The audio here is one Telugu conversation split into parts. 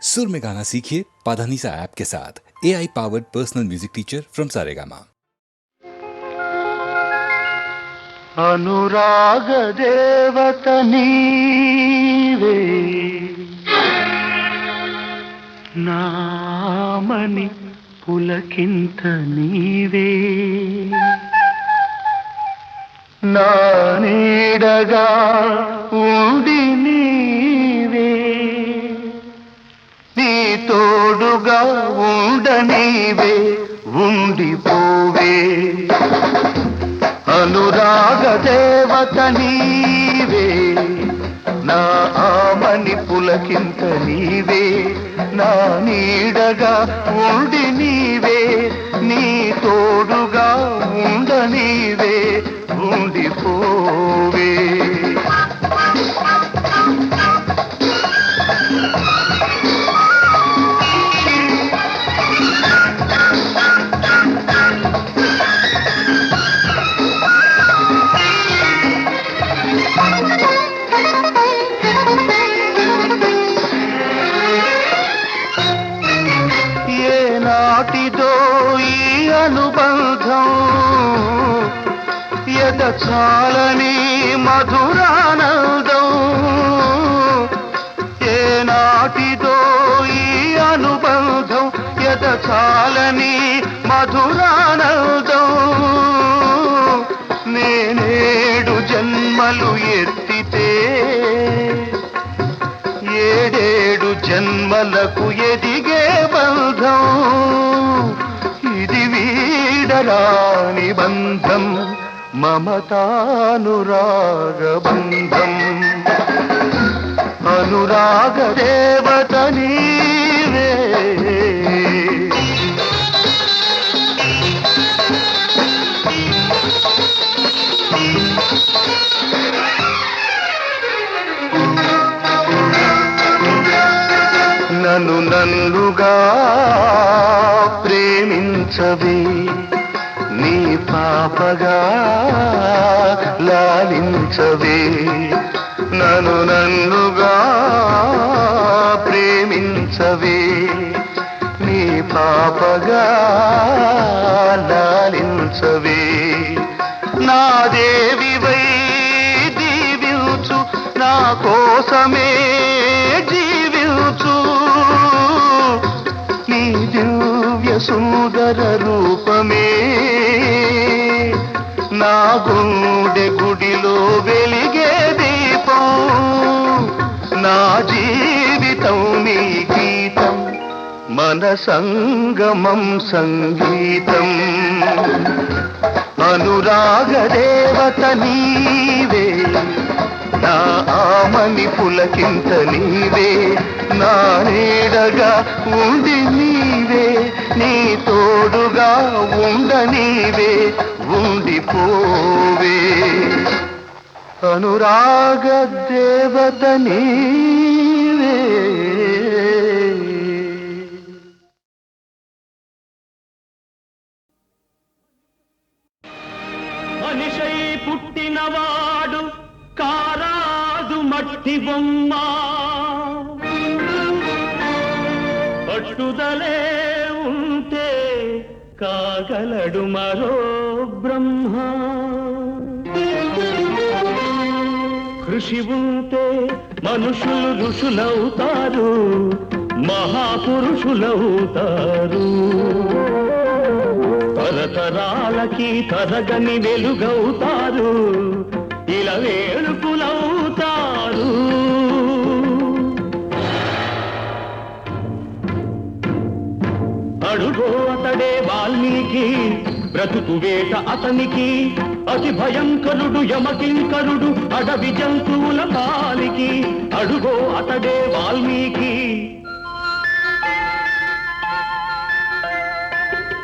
सुर में गाना सीखिए पाधानीसा ऐप के साथ। AI powered personal music teacher from Saregama. Anurag देवत नीवे नामनि पुलकिंत नीवे నా నీడగా ఉండి నీవే నీ తోడుగా ఉండనీవే ఉండిపోవే అనురాగ దేవత నీవే నా ఆమని పులకింత నీవే నా నీడగా ఉండి నీవే నీ తోడుగా ఉండనీవే ఉండిపోవే ఏనాటిదో ఈ అనుబంధం చాలని మధురానందం ఏనాటిదో ఈ అనుబంధం చాలని మధురానందం నేనేడు జన్మలు ఎత్తితే ఏడేడు జన్మలకు ఎదిగే బంధం ఇది వీడరాని బంధం మమతానురాగ బంధం అనురాగ దేవత నీవే నన్ను నన్నుగా ప్రేమించవే నీ పాపగా లాలించవే నన్ను నన్నుగా ప్రేమించవే నీ పాపగా లాలించవే నా దేవివై దీవించు నా కోసమే జీవించు నీ దివ్య సుందర రూపమే నా గుండె గుడిలో వెలిగే దీపం నా జీవితం నీ గీతం మన సంగమం సంగీతం అనురాగ దేవత నీవే నా ఆమని పులకింత నీవే నా నీడగా ఉండి నీవే నీ తోడుగా ఉండనీవే ఉండిపోవే అనురాగ దేవత నీవే మనిషై పుట్టినవాడు కారాదు మట్టి బొమ్మ పట్టుదలే ఉంటే కాగలడు మరో బ్రహ్మ కృషి ఉంటే మనుషులు ఋషులవుతారు మహాపురుషులవుతారు తరతరాలకి తరగని వెలుగవుతారు ఇలా వేడుకులవుతారు అడుగో అతడే వాల్మీకి బ్రతుకు వేట అతనికి అతి భయంకరుడు యమకింకరుడు అడవి జంతువుల పాలికి అడుగో అతడే వాల్మీకి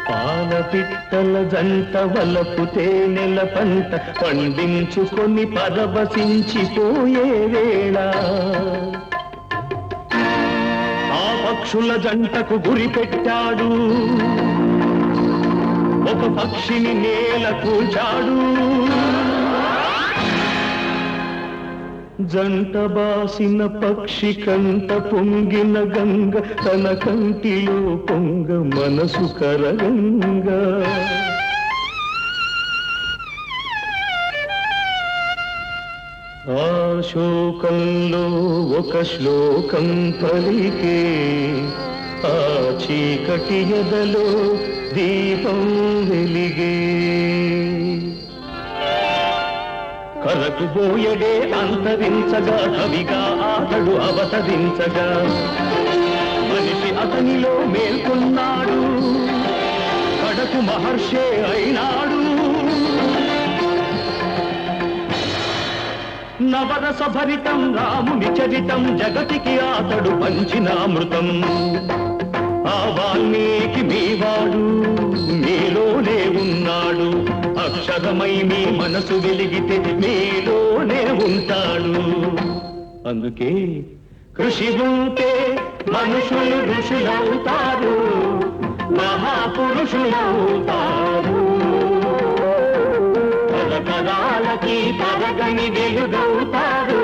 పాల పిట్టల జంట వలపు తేనెల పంట పండించుకొని పరవశించిపోయే వేళ ఆ పక్షుల జంటకు గురి పెట్టాడు ఒక పక్షిని నేల కూల్చాడు జంట బాసిన పక్షి కంట పొంగిన గంగ తన కంటిలో పొంగ మనసు కరగంగా ఆ శోకంలో ఒక శ్లోకం పలికే ఆ చీకటి ఎదలో దీపం వెలిగే కరకుబోయడే అంతరించగా కవిగా ఆతడు అవతరించగా మనిషి అతనిలో మేల్కొన్నాడు కడకు మహర్షే అయినాడు నవరస భరితం రాముని చరితం జగతికి ఆతడు పంచినామృతం ఆ వాల్మీకి మీవాడు మీలోనే ఉన్నాడు అక్షరమై మీ మనసు వెలిగితే మీలోనే ఉంటాడు అందుకే కృషి ఉంటే మనుషులు ఋషులవుతారు మహాపురుషులవుతారు తరతరాలకి తరగని వెలుగవుతారు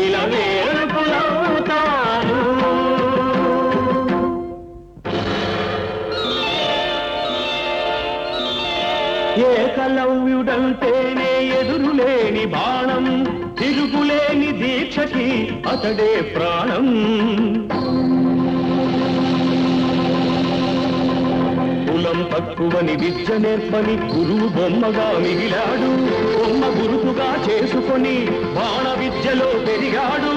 ఇలా వేడుకులవుతారు ఏకలవ్యుడంటేనే ఎదురులేని బాణం తిరుగులేని దీక్షకి అతడే ప్రాణం కులం తక్కువని విద్య నేర్పని గురువు బొమ్మగా మిగిలాడు బొమ్మ గురుతుగా చేసుకొని బాణ విద్యలో పెరిగాడు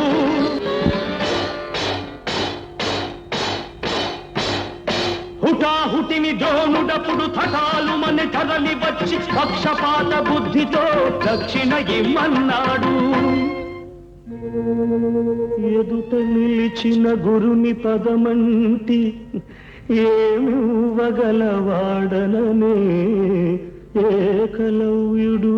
హుటాహుటిని ద్రోణుడప్పుడు థటాలు మన తరలి వచ్చి పక్షపాత బుద్ధితో దక్షిణ ఇమ్మన్నాడు ఎదుట నిలిచిన గురుని పదమంటి ఏమివ్వగలవాడననే ఏకలవ్యుడు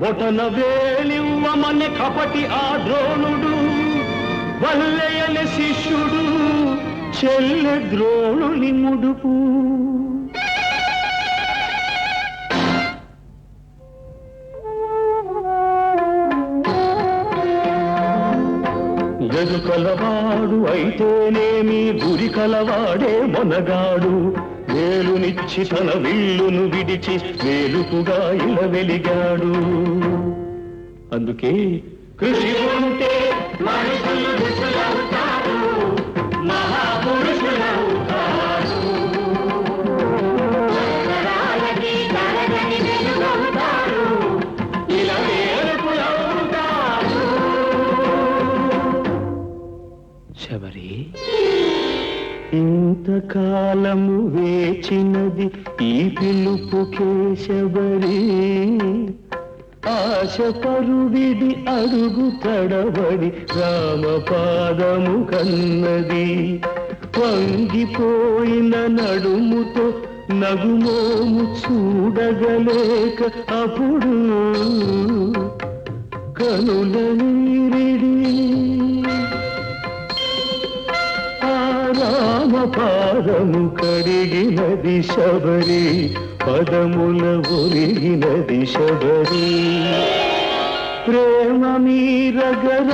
బొటన వేలివ్వమని కపటి ఆ ద్రోణుడు వల్లయని శిష్యుడు చెల్లె ద్రోణుని ముడుపు ఎదు కలవాడు అయితేనేమి గురి కలవాడే మొనగాడు వేలునిచ్చి తన విల్లును విడిచి వేలుపుగా ఇలా వెలిగాడు అందుకే కృషి ఉంటే మనుషులు ఋషులవుతారు మహాపురుషులవుతారు తరతరాలకి తరగని వెలుగవుతారు ఇలా వేడుకులవుతారు శబరి ఇంతకాలము వేచినది ఈ పిలుపుకే శబరి ఆశ పరువిడి అడుగు తడబడి రామపాదము కన్నది వంగిపోయిన నడుముతో నగుమోము చూడగలేక అప్పుడు కనుల నీరిడి రామపాదము కడిగినది శబరి పదముల ఒరిగినది శబరి ప్రేమ మీరగరాముడప్పుడు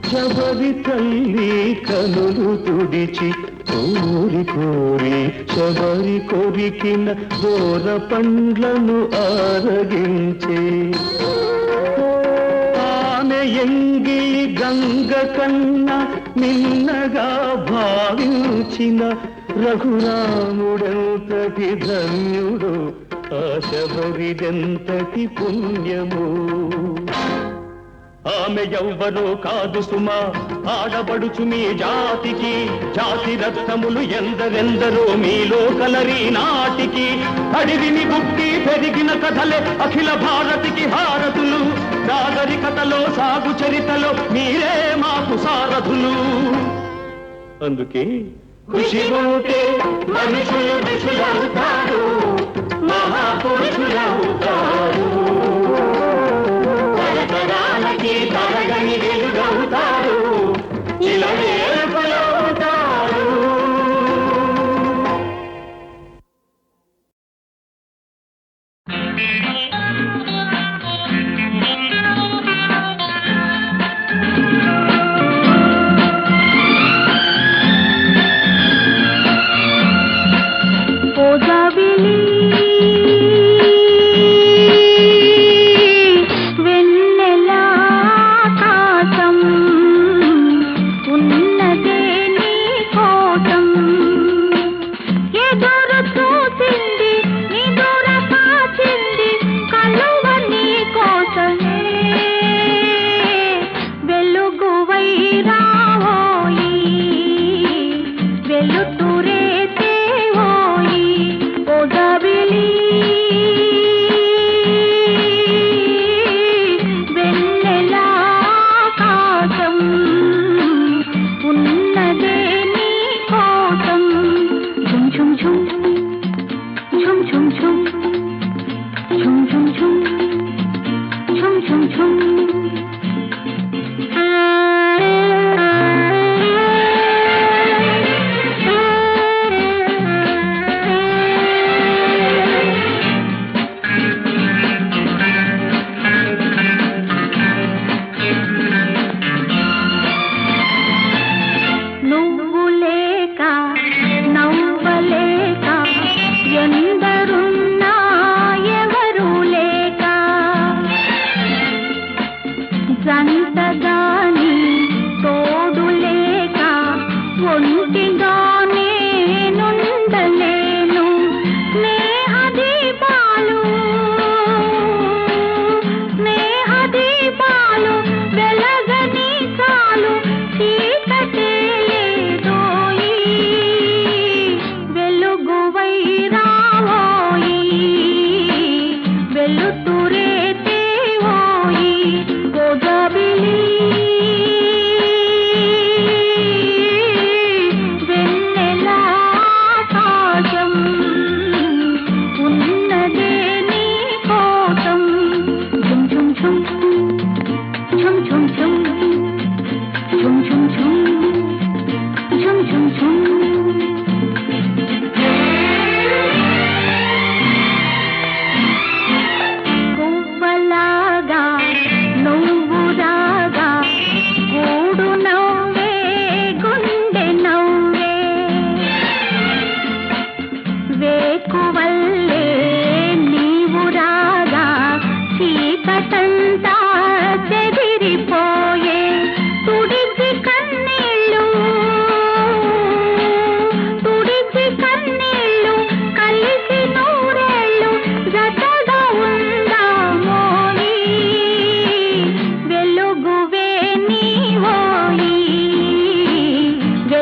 శబరి తల్లి కనులు తుడిచి కోరి కోరి శబరి కొరికిన దూర పండ్లను ఆరగించే ఎంగి గంగ కన్న నిన్నగా భావించిన రఘురాముడెంతటి ధన్యుడు ఆ శబరిదెంతటి పుణ్యము ఆమె ఎవ్వరో కాదు సుమా ఆడబడుచు మీ జాతికి జాతి రత్నములు ఎందరెందరో మీలో కలరి నాటికి అడివిని బుక్కి పెరిగిన కథలే అఖిల భారతికి హారతులు నాగరికతలో సాగు చరితలో మీరే మాకు సారథులు అందుకే కృషి ఉంటే మనుషులు ఋషులవుతారు మహాపురుషులవుతారు తరతరాలకి తరగని వెలుగవుతారు ఇలా వేడుకలవుతారు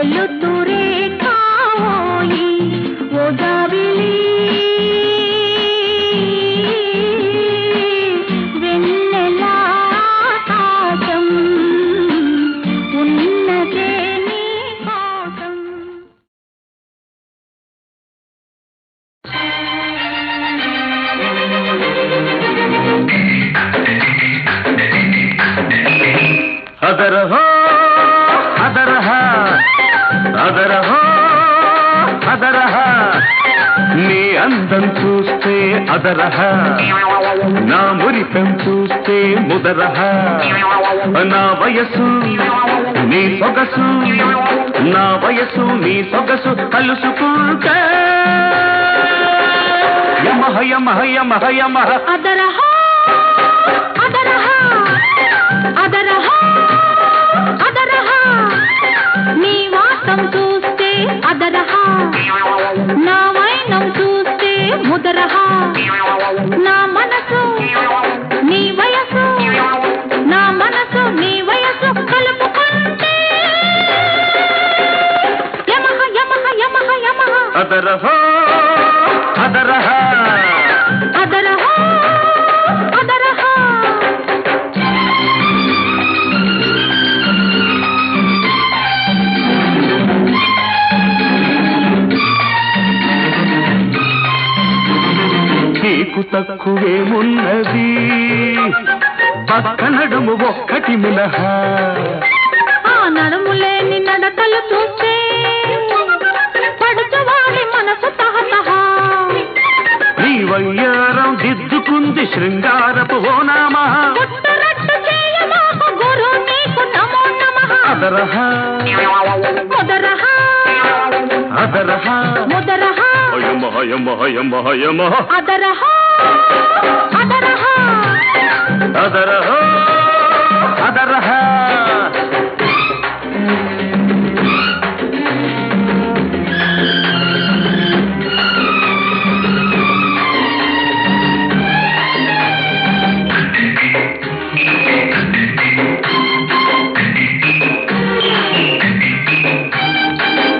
తేలుతురే కావోయి ఓ జాబిలి వెన్నెలా ఆకాశం ఉన్నదే నీ కోసం అదరహో అదరహ అదరహో అదరహ నీ అందం చూస్తే అదరహ నా మురితం చూస్తే ముదరహ నా వయసు నీ సొగసు నా వయసు నీ సొగసు కలుసుకుంటే యమహ యమహ యమహ యమహ అదరహ అదరహ అదరహ అదరహ నీ వాసం చూస్తే అదరహ నా వైనం చూస్తే ముదరహ నా మనసు నీ వయసు నా మనసు నీ వయసు కలుపుకుంటే యమహ యమహ యమహ యమహ అదరహో అదరహ అదరహ అదరహ నీకు తక్కువేమున్నది పక్క నడుము ఒక్కటి మినహా ఆ నడుములేని నడకలు చూస్తే పడుచువాడి మనసు తహతహ నీ వయ్యారం దిద్దుకుంది శృంగారపు ఓనామా పుట్టరట్టు చేయమాకు గురు నీకు నమో నమః అదరహ ముదరహ అదరహ ముదరహ యమహ యమహ యమహ యమహ అదరహ అదరహ అదరహ అదరహ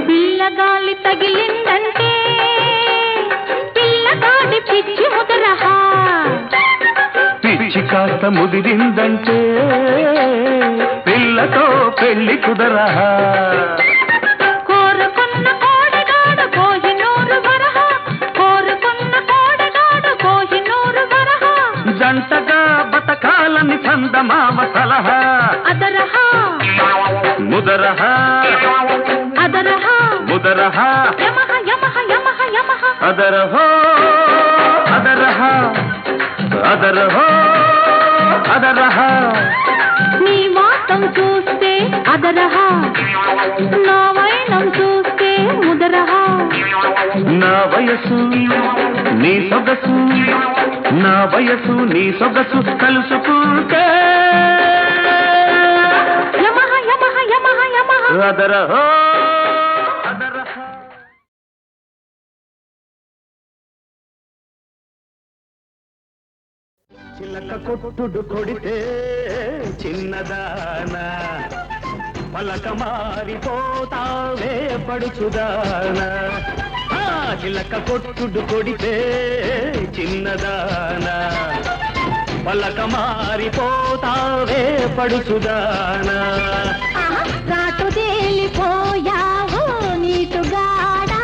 పిల్లగాలి తగిలిందంటే పిల్లగాడి పిచ్చి ముదరహ పిచ్చి కాస్త ముదిరిందంటే పిల్లతో పెళ్లి కుదరహ కోరుకున్న కోడగాడు కోహినూరు వరహ కోరుకున్న కోడగాడు కోహినూరు వరహ జంటగా బతకాలని చందమామ సలహా అదరహ ముదరహ అదరహ ముదరహ యమహ యమహ యమహ యమహ అదరహో అదరహ అదరహో అదరహ నీ వాసం చూస్తే అదరహ నా వైనం చూస్తే ముదరహ నా వయసు నీ సొగసు నా వయసు నీ సొగసు కలుసుకుంటే యమహ యమహ యమహ యమహ అదరహో అదరహ చిలక కొట్టుడు కొడితే చిన్నదానా పలక మారిపోతావే పడుచుదానా ఆ చిలక కొట్టుడు కొడితే చిన్నదానా పలక మారిపోతావే పడుచుదానా రాటు తేలిపోయావు నీటుగాడా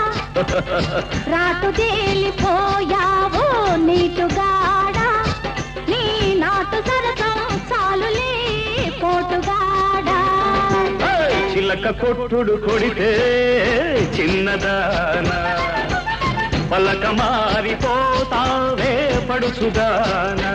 రాటు తేలిపోయావు నీటుగాడా నీ నాటు సరసం చాలులే పోటుగాడా చిలక కొట్టుడు కొడితే చిన్నదానా పలక మారిపోతావే పడుచుదానా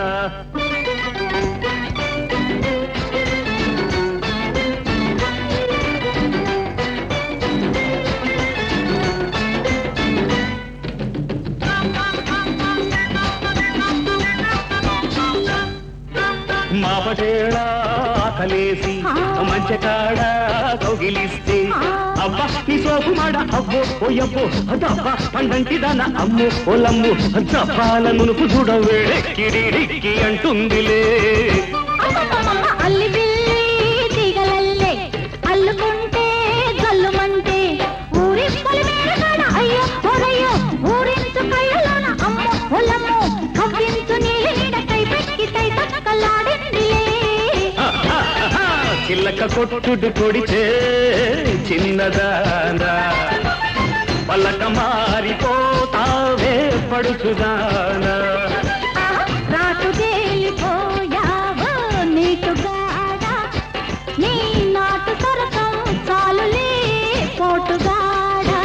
మాపటేళ ఆకలేసి మంచకాడ కౌగిలిస్తే అబ్బా నీ సోపు మాడ అవ్వో పోయవ్వో అదబ్బా పండంటి దాన అమ్ము పొలమ్ము జపాల నునుపు చూడవేడెక్కిడిడిక్కి అంటుందిలే అల్లి బిల్లి తీగలల్లే అల్లుకుంటే జల్లుమంటే చిల్లక కొట్టుడు కొడితే చిన్నదానా పలక మారిపోతావే పడుచుదానా రాటు తేలిపోయావో నీటుగాడా నీ నాటు సరసం చాలులే పోటుగాడా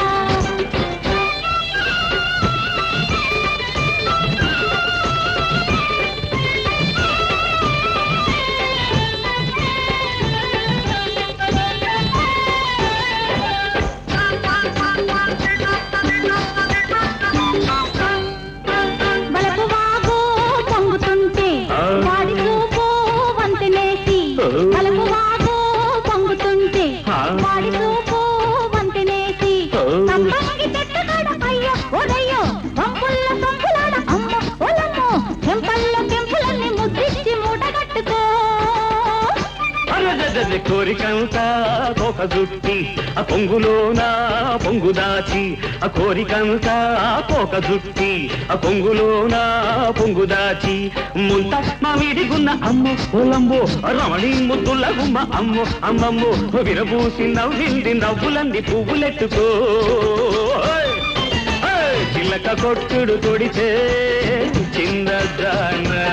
బలపువాగో పొంగుతుంటే వాడి చూపు వంతెనేసి బలపువాగో పొంగుతుంటే వాడి చూపు వంతెనేసి సంపంగి చెట్టుగాడ అయ్యో ఒరయ్యో పంపుల్ల సంపులాడ అమ్మ ఒలమ్మో చెంపల్లో చెంపులన్నీ ముద్దిచ్చి మూటగట్టుకో అరదది కోరికంతా కోక జుట్టి ఆ పొంగులోనా పొంగు దాచి ఆ కోరికంతా కోక జుట్టి ఆ పొంగులోనా పొంగు దాచి ముంత మామిడిగున్న అమ్మ పొలంబో రమణి ముద్దుల గుమ్మ అమ్మో అమ్మమ్మో విరబూసి నవ్వింది నవ్వులంది పువ్వులెట్టుకో చిల్లక కొట్టుడు కొడితే చిన్నదానా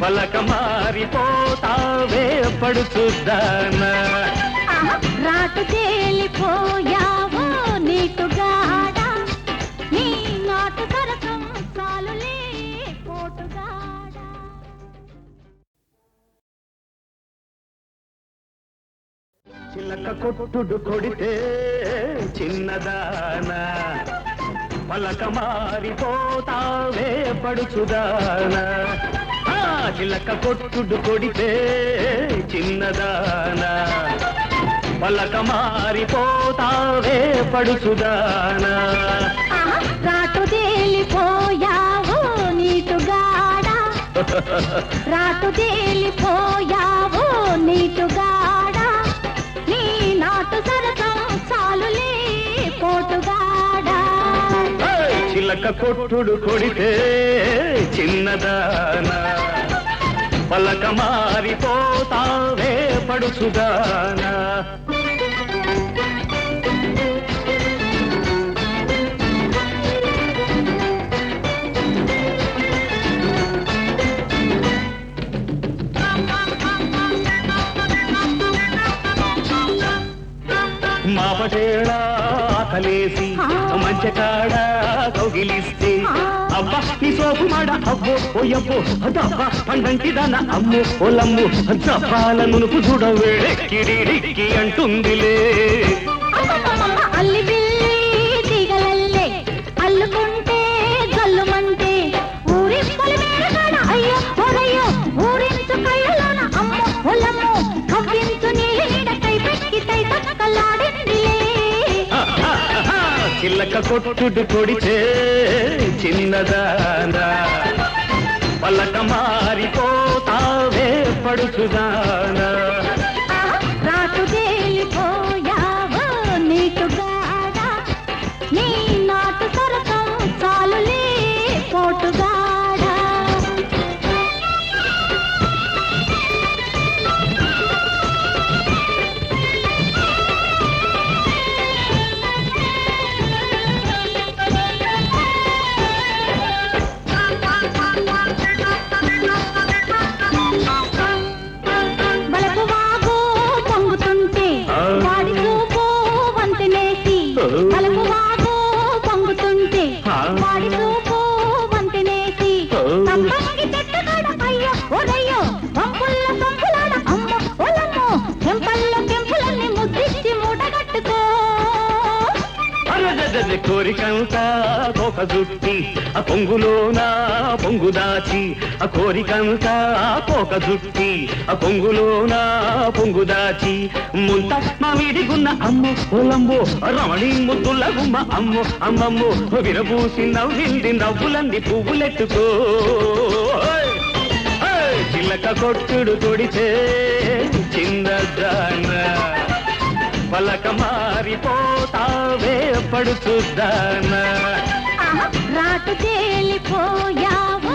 పలక మారిపోతావే పడుచుదానా రాటు తేలిపోయావో నీటుగాడా నీ నాటు సరసం చాలులే పోటుగాడా చిల్లక కొట్టుడు కొడితే చిన్నదానా పలక మారిపోతావే పడుచుదానా చిల్లక కొట్టుడు కొడితే చిన్నదానా పలక మారిపోతావే పడుచుదానా రాటు తేలిపోయావో నీటుగాడా రాటు తేలిపోయావో నీటుగాడా నీ నాటు సరసం చాలులే పోటుగాడా చిల్లక కొట్టుడు కొడితే చిన్నదానా పలక మారిపోతావే పడుచుదానా మాపటేడా ఆకలేసి మంచకాడ కౌగిలిస్తే అబ్బా నీ సోపు మాడ అబ్బో ఓయబ్బో అదబ్బా పండంటి దాన అమ్మో ఓలమ్ము జపాల నునుపు చూడవే కిడిడిక్కి అంటుందిలే అల్లి బిల్లి తీగలల్లే అల్లుకుంటే జల్లుమంటే ఊరి పొలిమేరగాడ అయ్యో ఒరయ్యో ఊరించు కళ్ళలోన అమ్మో ఒలమ్మో కవ్వించు నీడ కై పెక్కి తై తక్కలాడిందిలే చిల్లక కొట్టుడు కొడితే చిన్నదానా పలక మారిపోతావే పడుచుదానా రాటు తేలిపోయావో నీటుగాడా నీ నాటు సరసం చాలులే పోటుగాడా బలపువాగో పొంగుతుంటే వాడి చూపు వంతెనేసి బలపువాగో పొంగుతుంటే వాడి చూపు వంతెనేసి సంపంగి చెట్టుగాడ అయ్యో ఒరయ్యో పంపుల్ల సంపులాడ అమ్మ ఒలమ్మో చెంపల్లో చెంపులన్నీ ముద్దిచ్చి మూటగట్టుకో అరదది కోరికంతా కోక జుట్టి ఆ పొంగులోనా పొంగు దాచి ఆ కోరికంతా కోక జుట్టి ఆ పొంగులోనా పొంగు దాచి ముంత మామిడిగున్న అమ్మ పొలంబో రమణి ముద్దుల గుమ్మ అమ్మో అమ్మమ్మో విరబూసి నవ్వింది నవ్వులంది పువ్వులెట్టుకో చిల్లక కొట్టుడు కొడితే చిన్నదానా పలక మారిపోతావే పడుచుదానా రాటు తేలిపోయావో